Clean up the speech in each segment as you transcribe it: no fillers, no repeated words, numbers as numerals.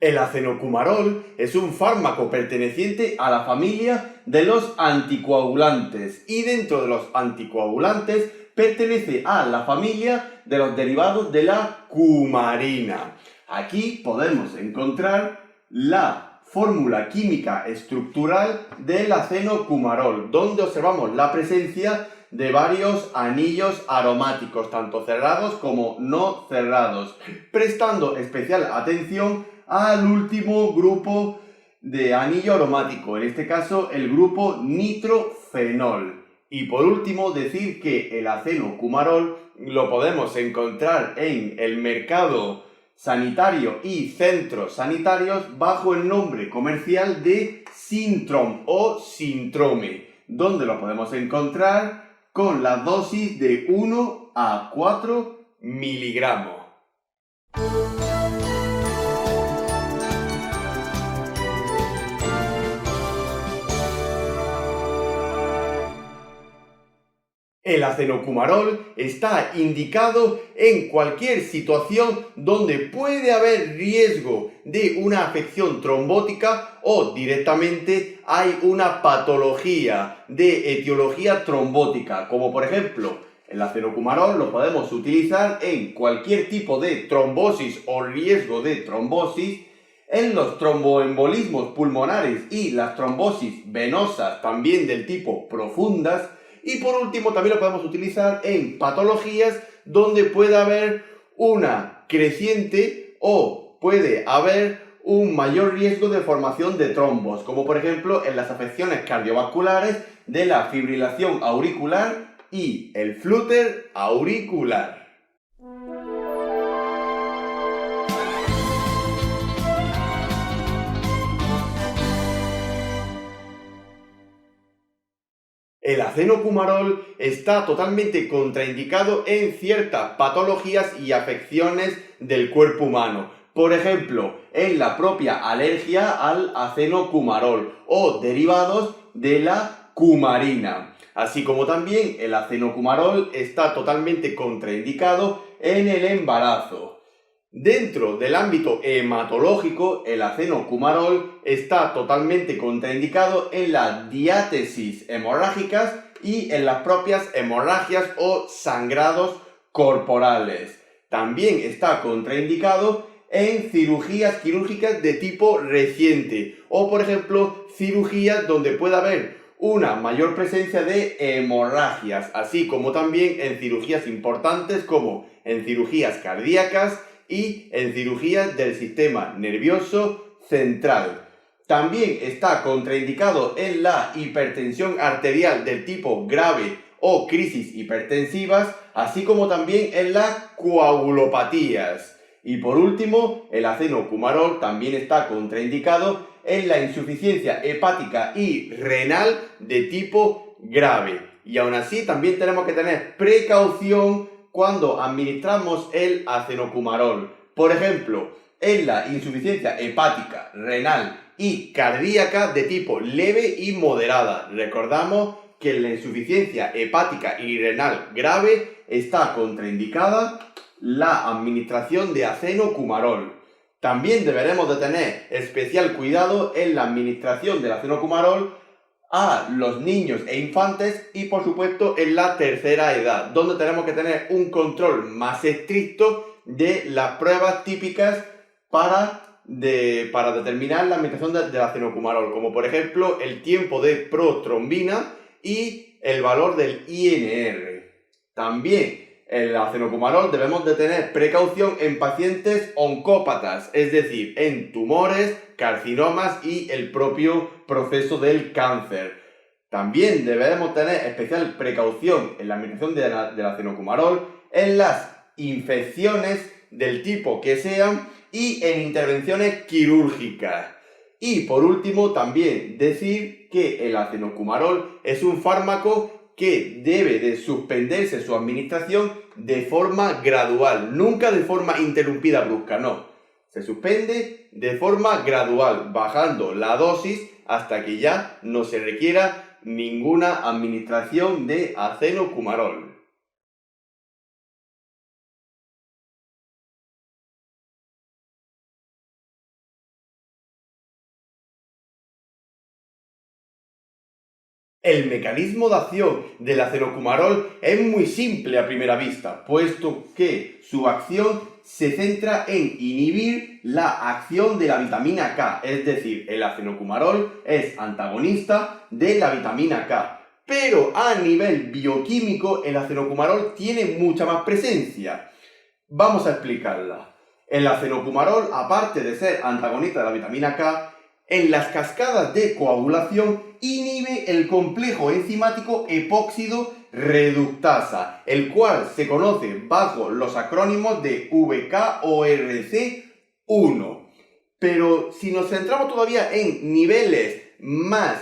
El acenocumarol es un fármaco perteneciente a la familia de los anticoagulantes y dentro de los anticoagulantes pertenece a la familia de los derivados de la cumarina. Aquí podemos encontrar la fórmula química estructural del acenocumarol, donde observamos la presencia de varios anillos aromáticos, tanto cerrados como no cerrados, prestando especial atención al último grupo de anillo aromático, en este caso el grupo nitrofenol. Y por último decir que el acenocumarol lo podemos encontrar en el mercado sanitario y centros sanitarios bajo el nombre comercial de Sintrom o Sintrome, donde lo podemos encontrar con la dosis de 1 a 4 miligramos. El acenocumarol está indicado en cualquier situación donde puede haber riesgo de una afección trombótica o directamente hay una patología de etiología trombótica, como por ejemplo el acenocumarol lo podemos utilizar en cualquier tipo de trombosis o riesgo de trombosis, en los tromboembolismos pulmonares y las trombosis venosas también del tipo profundas. Y por último también lo podemos utilizar en patologías donde puede haber una creciente o puede haber un mayor riesgo de formación de trombos, como por ejemplo en las afecciones cardiovasculares de la fibrilación auricular y el flúter auricular. El acenocumarol está totalmente contraindicado en ciertas patologías y afecciones del cuerpo humano. Por ejemplo, en la propia alergia al acenocumarol o derivados de la cumarina. Así como también el acenocumarol está totalmente contraindicado en el embarazo. Dentro del ámbito hematológico, el acenocumarol está totalmente contraindicado en las diátesis hemorrágicas y en las propias hemorragias o sangrados corporales. También está contraindicado en cirugías quirúrgicas de tipo reciente o, por ejemplo, cirugías donde pueda haber una mayor presencia de hemorragias, así como también en cirugías importantes como en cirugías cardíacas y en cirugías del sistema nervioso central. También está contraindicado en la hipertensión arterial del tipo grave o crisis hipertensivas, así como también en las coagulopatías. Y por último, el acenocumarol también está contraindicado en la insuficiencia hepática y renal de tipo grave. Y aún así también tenemos que tener precaución cuando administramos el acenocumarol. Por ejemplo, en la insuficiencia hepática, renal y cardíaca de tipo leve y moderada. Recordamos que en la insuficiencia hepática y renal grave está contraindicada la administración de acenocumarol. También deberemos de tener especial cuidado en la administración del acenocumarol a los niños e infantes y por supuesto en la tercera edad, donde tenemos que tener un control más estricto de las pruebas típicas para determinar la administración del acenocumarol, como por ejemplo el tiempo de protrombina y el valor del INR. También el acenocumarol debemos de tener precaución en pacientes oncópatas, es decir, en tumores, carcinomas y el propio proceso del cáncer. También debemos tener especial precaución en la administración del acenocumarol en las infecciones del tipo que sean y en intervenciones quirúrgicas. Y por último también decir que el acenocumarol es un fármaco que debe de suspenderse su administración de forma gradual, nunca de forma interrumpida brusca, no. Se suspende de forma gradual, bajando la dosis hasta que ya no se requiera ninguna administración de acenocumarol. El mecanismo de acción del acenocumarol es muy simple a primera vista, puesto que su acción se centra en inhibir la acción de la vitamina K, es decir, el acenocumarol es antagonista de la vitamina K. Pero a nivel bioquímico, el acenocumarol tiene mucha más presencia. Vamos a explicarla. El acenocumarol, aparte de ser antagonista de la vitamina K, en las cascadas de coagulación inhibe el complejo enzimático epóxido reductasa, el cual se conoce bajo los acrónimos de VKORC1. Pero si nos centramos todavía en niveles más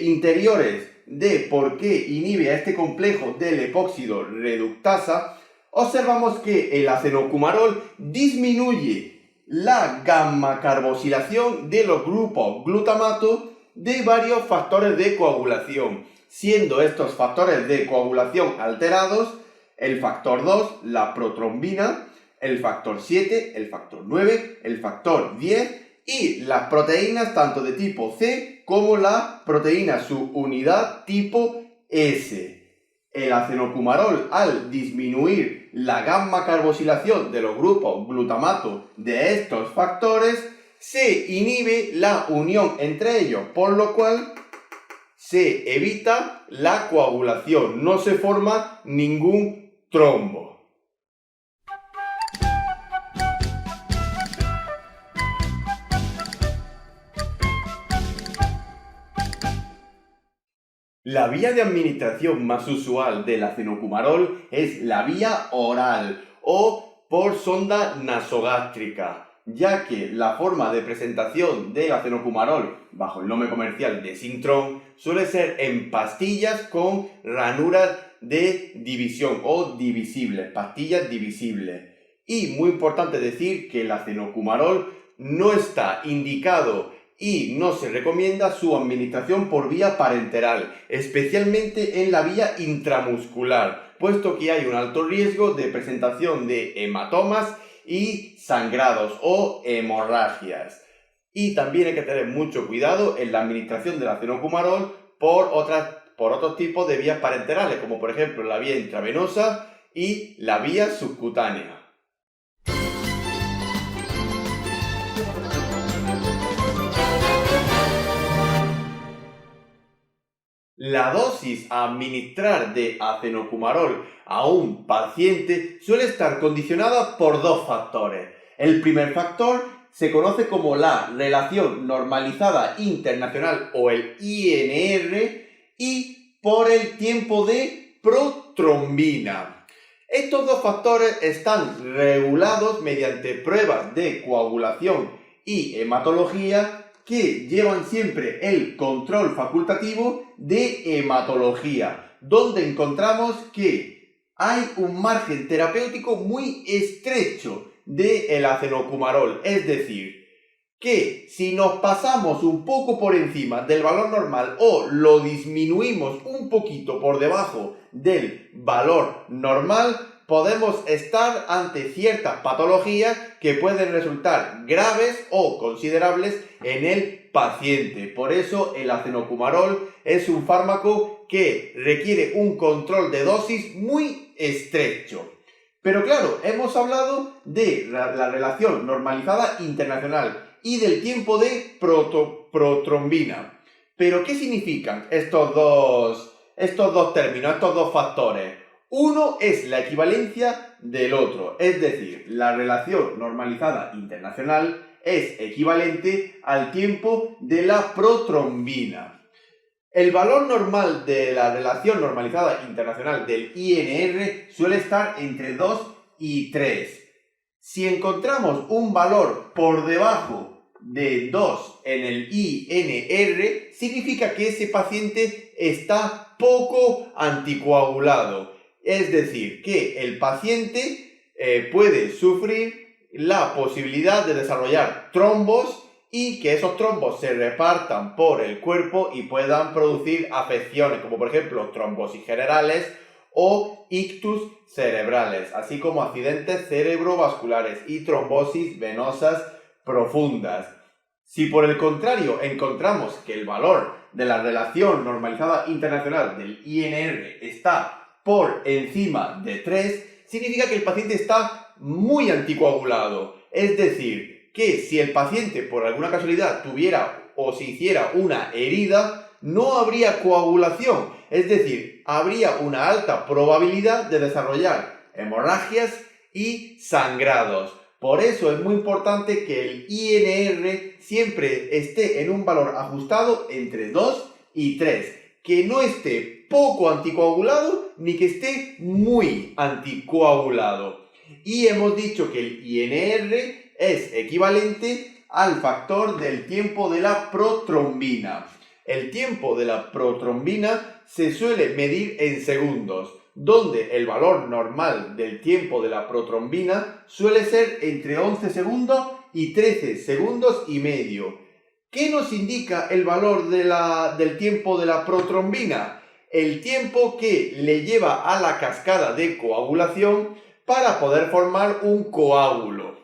interiores de por qué inhibe a este complejo del epóxido reductasa, observamos que el acenocumarol disminuye la gamma carboxilación de los grupos glutamato de varios factores de coagulación, siendo estos factores de coagulación alterados el factor 2, la protrombina, el factor 7, el factor 9, el factor 10 y las proteínas tanto de tipo C como la proteína subunidad tipo S. El acenocumarol, al disminuir la gamma carboxilación de los grupos glutamato de estos factores, se inhibe la unión entre ellos, por lo cual se evita la coagulación, no se forma ningún trombo. La vía de administración más usual del acenocumarol es la vía oral o por sonda nasogástrica, ya que la forma de presentación del acenocumarol bajo el nombre comercial de Sintrom suele ser en pastillas con ranuras de división o divisibles, pastillas divisibles. Y muy importante decir que el acenocumarol no está indicado y no se recomienda su administración por vía parenteral, especialmente en la vía intramuscular, puesto que hay un alto riesgo de presentación de hematomas y sangrados o hemorragias. Y también hay que tener mucho cuidado en la administración del acenocumarol por otros tipos de vías parenterales, como por ejemplo la vía intravenosa y la vía subcutánea. La dosis a administrar de acenocumarol a un paciente suele estar condicionada por dos factores. El primer factor se conoce como la Relación Normalizada Internacional o el INR y por el tiempo de protrombina. Estos dos factores están regulados mediante pruebas de coagulación y hematología que llevan siempre el control facultativo de hematología, donde encontramos que hay un margen terapéutico muy estrecho del acenocumarol, es decir, que si nos pasamos un poco por encima del valor normal o lo disminuimos un poquito por debajo del valor normal, podemos estar ante ciertas patologías que pueden resultar graves o considerables en el paciente. Por eso el acenocumarol es un fármaco que requiere un control de dosis muy estrecho. Pero claro, hemos hablado de la relación normalizada internacional y del tiempo de protrombina. ¿Pero qué significan estos dos términos, estos dos factores? Uno es la equivalencia del otro, es decir, la relación normalizada internacional es equivalente al tiempo de la protrombina. El valor normal de la relación normalizada internacional del INR suele estar entre 2 y 3. Si encontramos un valor por debajo de 2 en el INR, significa que ese paciente está poco anticoagulado. Es decir, que el paciente puede sufrir la posibilidad de desarrollar trombos y que esos trombos se repartan por el cuerpo y puedan producir afecciones, como por ejemplo trombosis generales o ictus cerebrales, así como accidentes cerebrovasculares y trombosis venosas profundas. Si por el contrario encontramos que el valor de la relación normalizada internacional del INR está por encima de 3, significa que el paciente está muy anticoagulado. Es decir, que si el paciente por alguna casualidad tuviera o se hiciera una herida, no habría coagulación. Es decir, habría una alta probabilidad de desarrollar hemorragias y sangrados. Por eso es muy importante que el INR siempre esté en un valor ajustado entre 2 y 3. Que no esté poco anticoagulado ni que esté muy anticoagulado. Y hemos dicho que el INR es equivalente al factor del tiempo de la protrombina. El tiempo de la protrombina se suele medir en segundos, donde el valor normal del tiempo de la protrombina suele ser entre 11 segundos y 13 segundos y medio. ¿Qué nos indica el valor del tiempo de la protrombina? El tiempo que le lleva a la cascada de coagulación para poder formar un coágulo.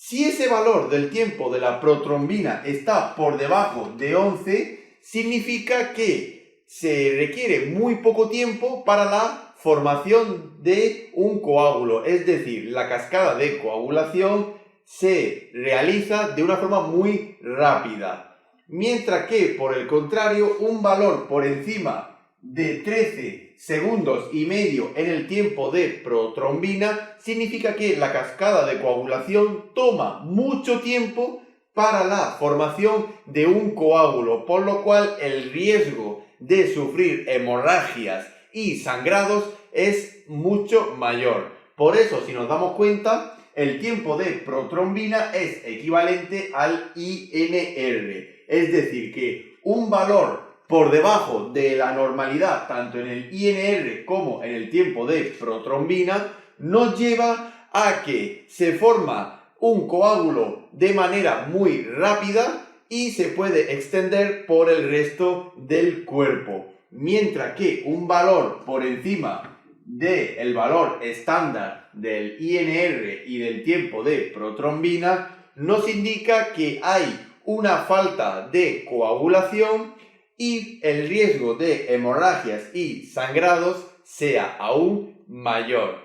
Si ese valor del tiempo de la protrombina está por debajo de 11, significa que se requiere muy poco tiempo para la formación de un coágulo. Es decir, la cascada de coagulación se realiza de una forma muy rápida. Mientras que, por el contrario, un valor por encima de 13 segundos y medio en el tiempo de protrombina significa que la cascada de coagulación toma mucho tiempo para la formación de un coágulo, por lo cual el riesgo de sufrir hemorragias y sangrados es mucho mayor. Por eso, si nos damos cuenta, el tiempo de protrombina es equivalente al INR. Es decir, que un valor por debajo de la normalidad, tanto en el INR como en el tiempo de protrombina, nos lleva a que se forma un coágulo de manera muy rápida y se puede extender por el resto del cuerpo. Mientras que un valor por encima del valor estándar del INR y del tiempo de protrombina nos indica que hay una falta de coagulación y el riesgo de hemorragias y sangrados sea aún mayor.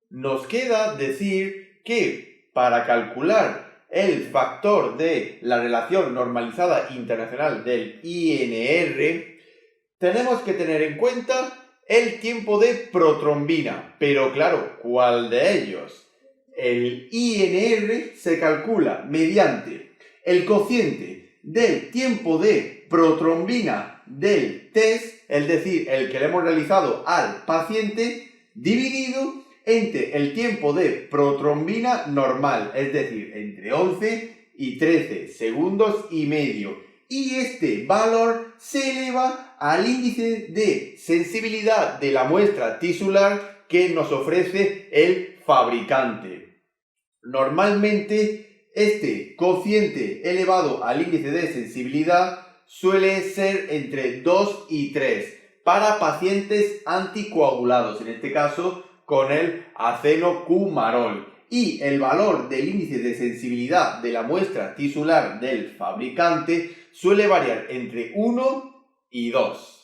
Nos queda decir que para calcular el factor de la relación normalizada internacional del INR, tenemos que tener en cuenta el tiempo de protrombina. Pero claro, ¿cuál de ellos? El INR se calcula mediante el cociente del tiempo de protrombina del test, es decir, el que le hemos realizado al paciente, dividido entre el tiempo de protrombina normal, es decir, entre 11 y 13 segundos y medio. Y este valor se eleva al índice de sensibilidad de la muestra tisular que nos ofrece el fabricante. Normalmente, este cociente elevado al índice de sensibilidad suele ser entre 2 y 3 para pacientes anticoagulados, en este caso con el acenocumarol. Y el valor del índice de sensibilidad de la muestra tisular del fabricante suele variar entre 1 y 2.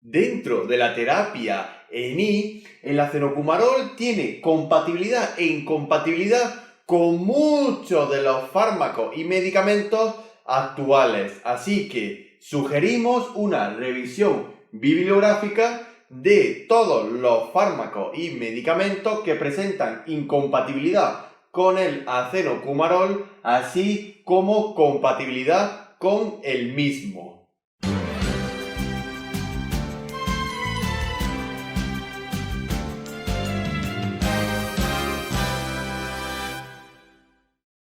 Dentro de la terapia ENI, el acenocumarol tiene compatibilidad e incompatibilidad con muchos de los fármacos y medicamentos actuales. Así que sugerimos una revisión bibliográfica de todos los fármacos y medicamentos que presentan incompatibilidad con el acenocumarol, así como compatibilidad con el mismo.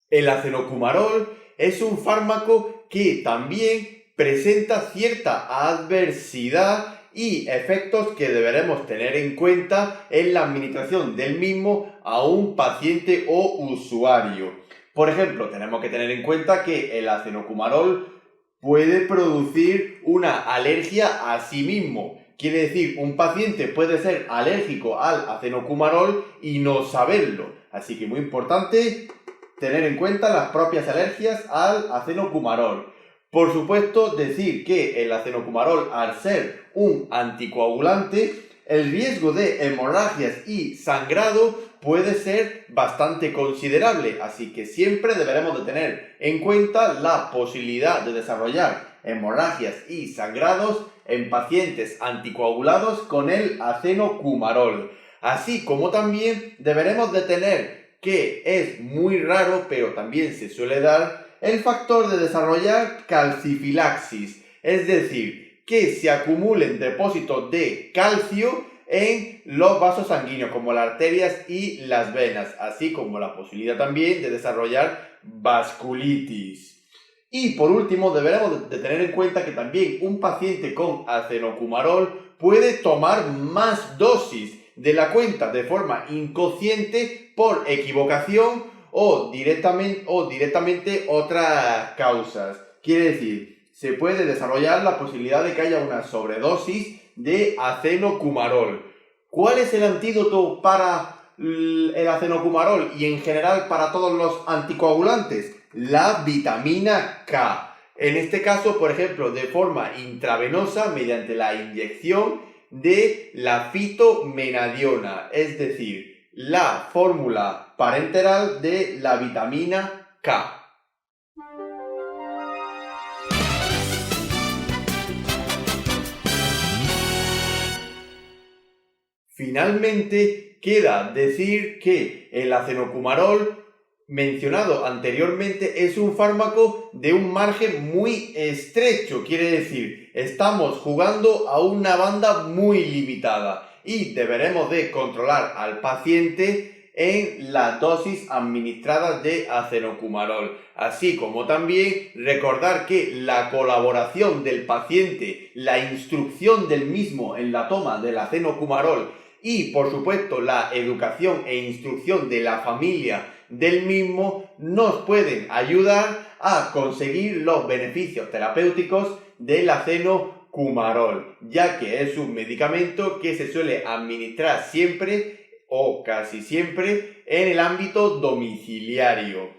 El acenocumarol es un fármaco que también presenta cierta adversidad y efectos que deberemos tener en cuenta en la administración del mismo a un paciente o usuario. Por ejemplo, tenemos que tener en cuenta que el acenocumarol puede producir una alergia a sí mismo. Quiere decir, un paciente puede ser alérgico al acenocumarol y no saberlo. Así que muy importante tener en cuenta las propias alergias al acenocumarol. Por supuesto, decir que el acenocumarol, al ser un anticoagulante, el riesgo de hemorragias y sangrado puede ser bastante considerable, así que siempre deberemos de tener en cuenta la posibilidad de desarrollar hemorragias y sangrados en pacientes anticoagulados con el acenocumarol. Así como también deberemos de tener, que es muy raro pero también se suele dar, el factor de desarrollar calcifilaxis, es decir, que se acumulen depósitos de calcio en los vasos sanguíneos como las arterias y las venas, así como la posibilidad también de desarrollar vasculitis. Y por último, deberemos de tener en cuenta que también un paciente con acenocumarol puede tomar más dosis de la cuenta de forma inconsciente por equivocación o directamente otras causas. Quiere decir, se puede desarrollar la posibilidad de que haya una sobredosis de acenocumarol. ¿Cuál es el antídoto para el acenocumarol y en general para todos los anticoagulantes? La vitamina K. En este caso, por ejemplo, de forma intravenosa mediante la inyección de la fitomenadiona, es decir, la fórmula parenteral de la vitamina K. Finalmente, queda decir que el acenocumarol mencionado anteriormente es un fármaco de un margen muy estrecho, quiere decir, estamos jugando a una banda muy limitada y deberemos de controlar al paciente en la dosis administrada de acenocumarol, así como también recordar que la colaboración del paciente, la instrucción del mismo en la toma del acenocumarol y por supuesto la educación e instrucción de la familia del mismo nos pueden ayudar a conseguir los beneficios terapéuticos del acenocumarol, ya que es un medicamento que se suele administrar siempre o casi siempre en el ámbito domiciliario.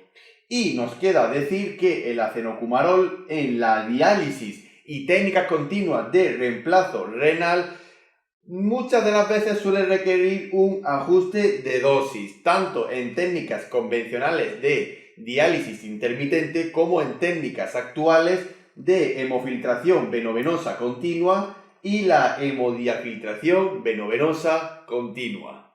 Y nos queda decir que el acenocumarol en la diálisis y técnicas continuas de reemplazo renal muchas de las veces suele requerir un ajuste de dosis, tanto en técnicas convencionales de diálisis intermitente como en técnicas actuales de hemofiltración venovenosa continua y la hemodiafiltración venovenosa continua.